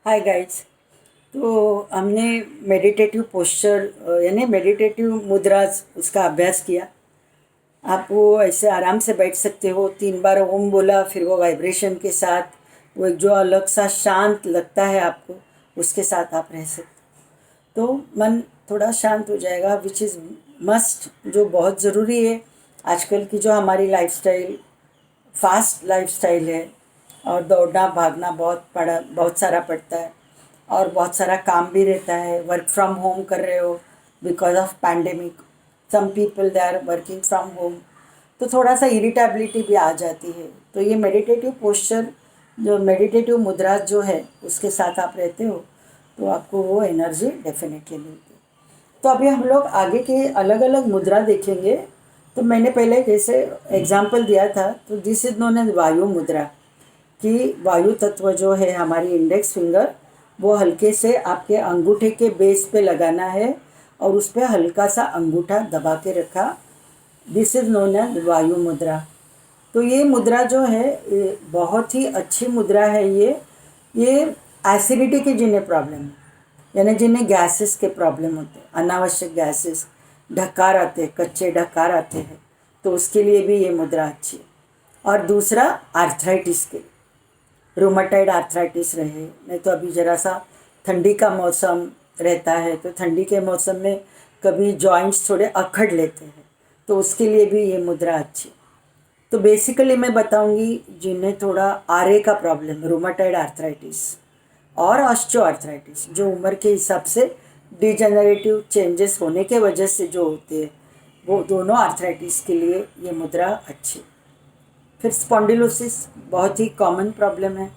Hi guys. तो हमने meditative posture यानी मेडिटेटिव मुद्राज उसका अभ्यास किया। आप वो ऐसे आराम से बैठ सकते हो। 3 बार ओम बोला, फिर वो वाइब्रेशन के साथ वो एक जो अलग सा शांत लगता है आपको, उसके साथ आप रह सकते हो। तो मन थोड़ा शांत हो जाएगा, विच इज़ मस्ट, जो बहुत ज़रूरी है। आजकल की जो हमारी लाइफस्टाइल फास्ट लाइफस्टाइल है और दौड़ना भागना बहुत सारा पड़ता है और बहुत सारा काम भी रहता है। वर्क फ्रॉम होम कर रहे हो because of pandemic. Some people they are working from home, तो थोड़ा सा इरिटेबिलिटी भी आ जाती है। तो ये मेडिटेटिव पोस्चर, जो मेडिटेटिव मुद्रा जो है उसके साथ आप रहते हो तो आपको वो एनर्जी डेफिनेटली मिलती है। तो अभी हम लोग आगे के अलग अलग मुद्रा देखेंगे। तो मैंने पहले जैसे एग्जाम्पल दिया था, तो दिस इज नोन एज वायु मुद्रा। कि वायु तत्व जो है हमारी इंडेक्स फिंगर, वो हल्के से आपके अंगूठे के बेस पे लगाना है और उस पर हल्का सा अंगूठा दबा के रखा। दिस इज नोन एज वायु मुद्रा। तो ये मुद्रा जो है ये बहुत ही अच्छी मुद्रा है। ये एसिडिटी के जिन्हें प्रॉब्लम है, यानी जिन्हें गैसेस के प्रॉब्लम होते हैं, अनावश्यक गैसेस, ढकार आते हैं, कच्चे ढकार आते हैं, तो उसके लिए भी ये मुद्रा अच्छी है। और दूसरा आर्थराइटिस के, रोमाटाइड आर्थराइटिस रहे, नहीं तो अभी ज़रा सा ठंडी का मौसम रहता है, तो ठंडी के मौसम में कभी जॉइंट्स थोड़े अखड़ लेते हैं, तो उसके लिए भी ये मुद्रा अच्छी है। तो बेसिकली मैं बताऊंगी जिन्हें थोड़ा आरे का प्रॉब्लम, रोमाटाइड आर्थराइटिस और ऑस्टियो आर्थराइटिस, जो उम्र के हिसाब से डिजेनरेटिव चेंजेस होने के वजह से जो होते हैं, वो दोनों आर्थराइटिस के लिए ये मुद्रा अच्छी। फिर स्पॉन्डिलोसिस बहुत ही कॉमन प्रॉब्लम है।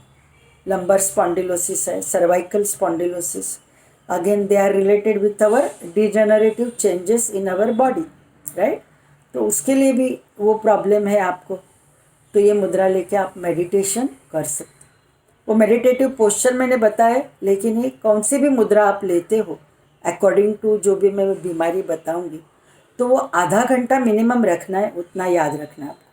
लंबर स्पॉन्डिलोसिस है, cervical spondylosis, again they are related with our degenerative changes in our body, right. तो उसके लिए भी वो प्रॉब्लम है आपको, तो ये मुद्रा लेके आप मेडिटेशन कर सकते। वो मेडिटेटिव पोस्चर मैंने बताया, लेकिन ये कौन सी भी मुद्रा आप लेते हो अकॉर्डिंग टू जो भी मैं बीमारी बताऊंगी, तो वो आधा घंटा मिनिमम रखना है, उतना याद रखना है आपको।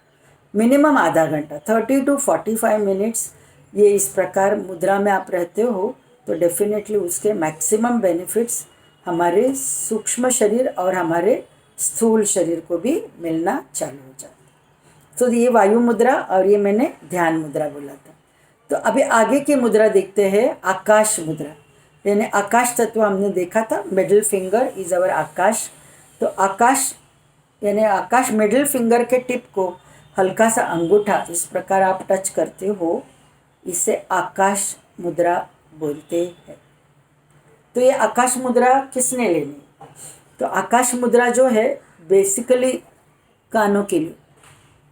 मिनिमम आधा घंटा, 30 to 45 मिनट्स। ये इस प्रकार मुद्रा में आप रहते हो तो डेफिनेटली उसके मैक्सिमम बेनिफिट्स हमारे सूक्ष्म शरीर और हमारे स्थूल शरीर को भी मिलना चालू हो जाता है। तो ये वायु मुद्रा और ये मैंने ध्यान मुद्रा बोला था। तो अभी आगे की मुद्रा देखते हैं, आकाश मुद्रा। यानी आकाश तत्व हमने देखा था, मिडिल फिंगर इज अवर आकाश। तो आकाश यानी आकाश, मिडिल फिंगर के टिप को हल्का सा अंगूठा इस प्रकार आप टच करते हो, इसे आकाश मुद्रा बोलते हैं। तो ये आकाश मुद्रा किसने लेनी? तो आकाश मुद्रा जो है बेसिकली कानों के लिए।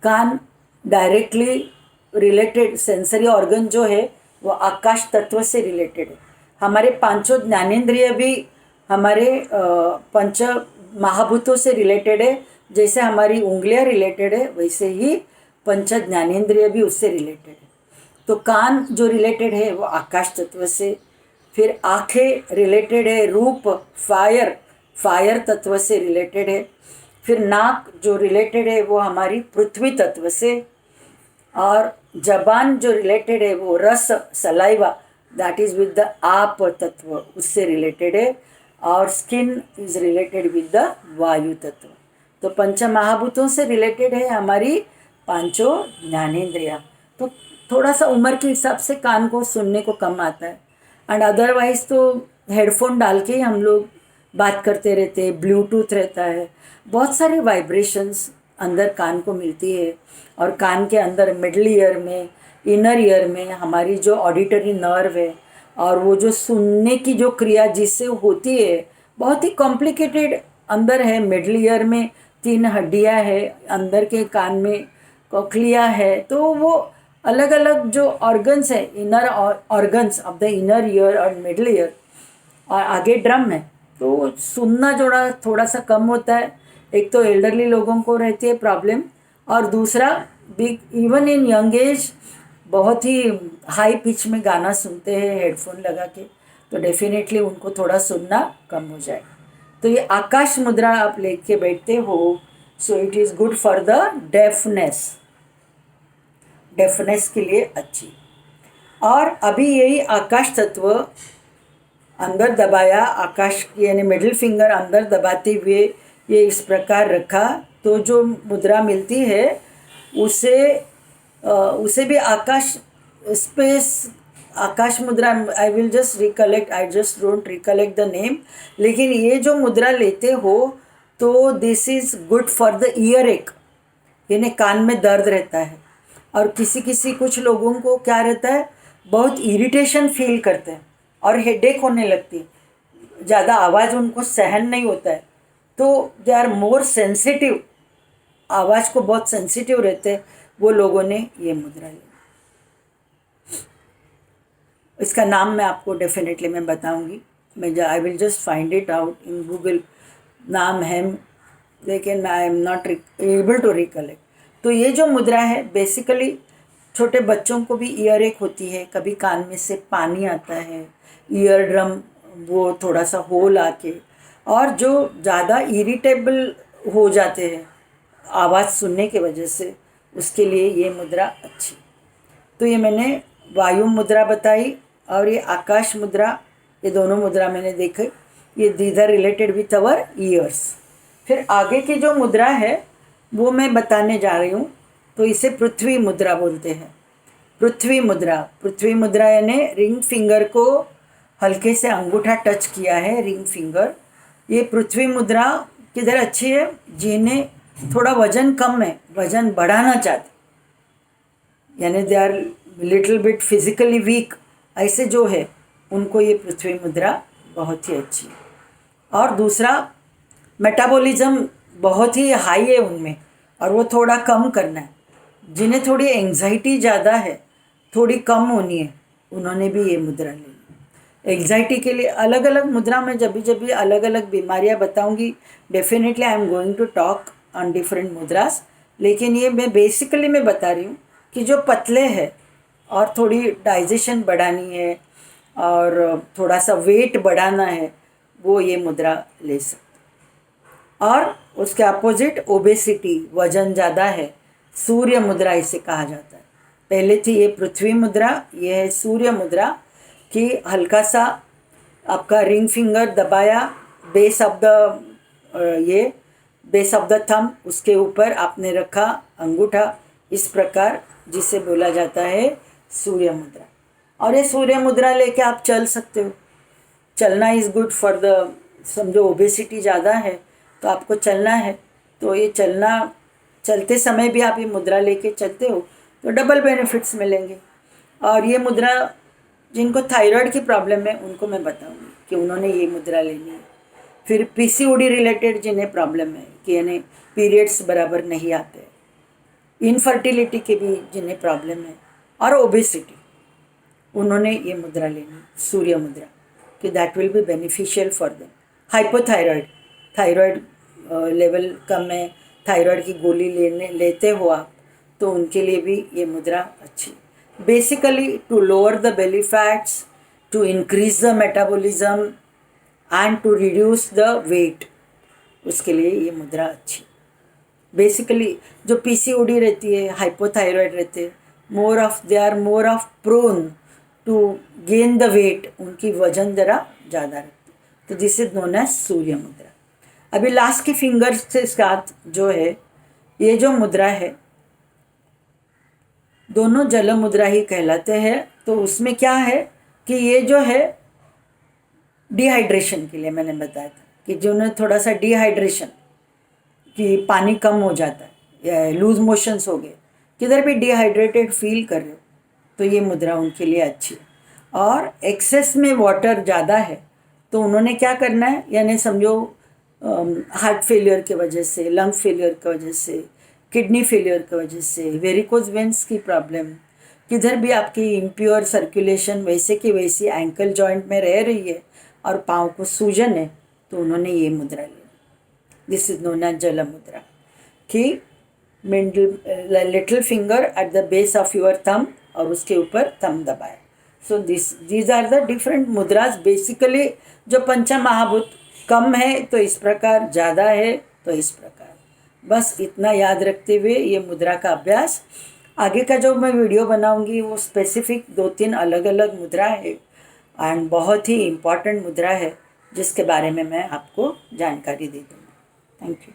कान डायरेक्टली रिलेटेड, सेंसरी ऑर्गन जो है वो आकाश तत्व से रिलेटेड है। हमारे पांचों ज्ञानेंद्रिय भी हमारे पंच महाभूतों से रिलेटेड है। जैसे हमारी उंगलियां रिलेटेड है, वैसे ही पंच ज्ञानेंद्रिय भी उससे रिलेटेड है। तो कान जो रिलेटेड है वो आकाश तत्व से। फिर आँखें रिलेटेड है रूप, फायर, फायर तत्व से रिलेटेड है। फिर नाक जो रिलेटेड है वो हमारी पृथ्वी तत्व से। और जबान जो रिलेटेड है वो रस, saliva, that is with the आप तत्व, उससे रिलेटेड है। और skin is related with the वायु तत्व। तो पंच महाभूतों से रिलेटेड है हमारी पांचों ज्ञानेंद्रियां। तो थोड़ा सा उम्र के हिसाब से कान को सुनने को कम आता है, एंड अदरवाइज तो हेडफोन डाल के ही हम लोग बात करते रहते हैं, ब्लूटूथ रहता है, बहुत सारे वाइब्रेशंस अंदर कान को मिलती है। और कान के अंदर मिडल ईयर में, इनर ईयर में हमारी जो ऑडिटरी नर्व है और वो जो सुनने की जो क्रिया जिससे होती है, बहुत ही कॉम्प्लिकेटेड अंदर है। मिडल ईयर में 3 हड्डियां है, अंदर के कान में कोक्लिया है, तो वो अलग अलग जो ऑर्गन्स है, inner organs of the inner ear और मिडल ईयर, और आगे ड्रम है। तो सुनना जोड़ा थोड़ा सा कम होता है। एक तो एल्डरली लोगों को रहती है प्रॉब्लम, और दूसरा big even in young age बहुत ही हाई पिच में गाना सुनते हैं हेडफोन लगा के, तो डेफिनेटली उनको थोड़ा सुनना कम हो जाए। तो ये आकाश मुद्रा आप लेके बैठते हो, so it is good for the deafness, deafness के लिए अच्छी। और अभी यही आकाश तत्व अंदर दबाया, आकाश यानी मिडिल फिंगर अंदर दबाते हुए ये इस प्रकार रखा, तो जो मुद्रा मिलती है उसे उसे भी आकाश स्पेस आकाश मुद्रा, आई will just recollect, I just don't recollect the name, लेकिन ये जो मुद्रा लेते हो तो this is good for the year एक, यानी कान में दर्द रहता है, और किसी किसी कुछ लोगों को क्या रहता है, बहुत इरिटेशन फील करते हैं और हेडेक होने लगती है, ज़्यादा आवाज़ उनको सहन नहीं होता है, तो दे आर मोर सेंसिटिव, आवाज़ को बहुत सेंसिटिव रहते हैं, वो लोगों ने ये मुद्रा ली। इसका नाम मैं आपको डेफिनेटली मैं बताऊंगी, मैं I will just find it out in Google, नाम है लेकिन I am not able to recollect. तो ये जो मुद्रा है बेसिकली छोटे बच्चों को भी ईयर एक होती है, कभी कान में से पानी आता है, ईयर ड्रम वो थोड़ा सा होल आके, और जो ज़्यादा इरिटेबल हो जाते हैं आवाज़ सुनने की वजह से, उसके लिए ये मुद्रा अच्छी। तो ये मैंने वायु मुद्रा बताई और ये आकाश मुद्रा, ये दोनों मुद्रा मैंने देखे, ये these are related with our ears. फिर आगे की जो मुद्रा है वो मैं बताने जा रही हूँ, तो इसे पृथ्वी मुद्रा बोलते हैं। पृथ्वी मुद्रा यानी रिंग फिंगर को हल्के से अंगूठा टच किया है, रिंग फिंगर। ये पृथ्वी मुद्रा किधर अच्छी है, जिन्हें थोड़ा वजन कम है, वजन बढ़ाना चाहते, यानी they are little bit physically weak, ऐसे जो है उनको ये पृथ्वी मुद्रा बहुत ही अच्छी है। और दूसरा, मेटाबॉलिज्म बहुत ही हाई है उनमें और वो थोड़ा कम करना है, जिन्हें थोड़ी एंग्जाइटी ज़्यादा है, थोड़ी कम होनी है, उन्होंने भी ये मुद्रा ली। एंग्जाइटी के लिए अलग अलग मुद्रा में जब भी अलग अलग बीमारियां बताऊंगी, definitely I am going to talk on different मुद्रास, लेकिन ये मैं बेसिकली मैं बता रही हूँ कि जो पतले है और थोड़ी डाइजेशन बढ़ानी है और थोड़ा सा वेट बढ़ाना है, वो ये मुद्रा ले सकते। और उसके अपोजिट ओबेसिटी, वजन ज़्यादा है, सूर्य मुद्रा इसे कहा जाता है। पहले थी ये पृथ्वी मुद्रा, ये है सूर्य मुद्रा कि हल्का सा आपका रिंग फिंगर दबाया, बेस ऑफ द थंब, उसके ऊपर आपने रखा अंगूठा इस प्रकार, जिसे बोला जाता है सूर्य मुद्रा। और ये सूर्य मुद्रा लेके आप चल सकते हो। चलना इज़ गुड फॉर द, समझो ओबेसिटी ज़्यादा है तो आपको चलना है, तो ये चलते समय भी आप ये मुद्रा लेके चलते हो तो डबल बेनिफिट्स मिलेंगे। और ये मुद्रा जिनको थायराइड की प्रॉब्लम है उनको मैं बताऊंगी कि उन्होंने ये मुद्रा लेनी है। फिर पीसीओडी रिलेटेड जिन्हें प्रॉब्लम है कि यानी पीरियड्स बराबर नहीं आते, इनफर्टिलिटी के भी जिन्हें प्रॉब्लम है, और ओबेसिटी, उन्होंने ये मुद्रा लेनी, सूर्य मुद्रा, कि that will be beneficial for them. Hypothyroid, thyroid level कम है, थायराइड की गोली लेते हो आप, तो उनके लिए भी ये मुद्रा अच्छी। Basically to lower the belly fats, to increase the metabolism and to reduce the weight, उसके लिए ये मुद्रा अच्छी। बेसिकली जो पीसीओडी रहती है, हाइपोथायराइड रहते हैं, they are more of prone to gain the weight, उनकी वजन ज़रा ज़्यादा रहती, तो this is known as Surya mudra. अभी लास्ट की फिंगर से साथ जो है ये जो मुद्रा है, दोनों जल मुद्रा ही कहलाते हैं। तो उसमें क्या है कि ये जो है डिहाइड्रेशन के लिए मैंने बताया था कि जिन्हें थोड़ा सा डिहाइड्रेशन, कि पानी कम हो जाता है या लूज मोशंस हो गए, किधर भी डिहाइड्रेटेड फील कर रहे हो, तो ये मुद्रा उनके लिए अच्छी है। और एक्सेस में वाटर ज़्यादा है तो उन्होंने क्या करना है, यानी समझो हार्ट फेलियर की वजह से, लंग फेलियर की वजह से, किडनी फेलियर की वजह से, वेरिकोज वेंस की प्रॉब्लम, किधर भी आपकी इम्प्योर सर्कुलेशन वैसे की वैसी एंकल जॉइंट में रह रही है और पाँव को सूजन है, तो उन्होंने ये मुद्रा ली। This is known as jal mudra, कि little finger at the base of your thumb और उसके ऊपर थंब दबाया। So these are the different mudras. Basically जो पंच महाभूत कम है तो इस प्रकार, ज़्यादा है तो इस प्रकार, बस इतना याद रखते हुए ये मुद्रा का अभ्यास आगे का जो मैं वीडियो बनाऊंगी वो स्पेसिफिक 2-3 अलग अलग मुद्रा है एंड बहुत ही इम्पॉर्टेंट मुद्रा है जिसके बारे में मैं आपको जानकारी दे दूँगी। Thank you.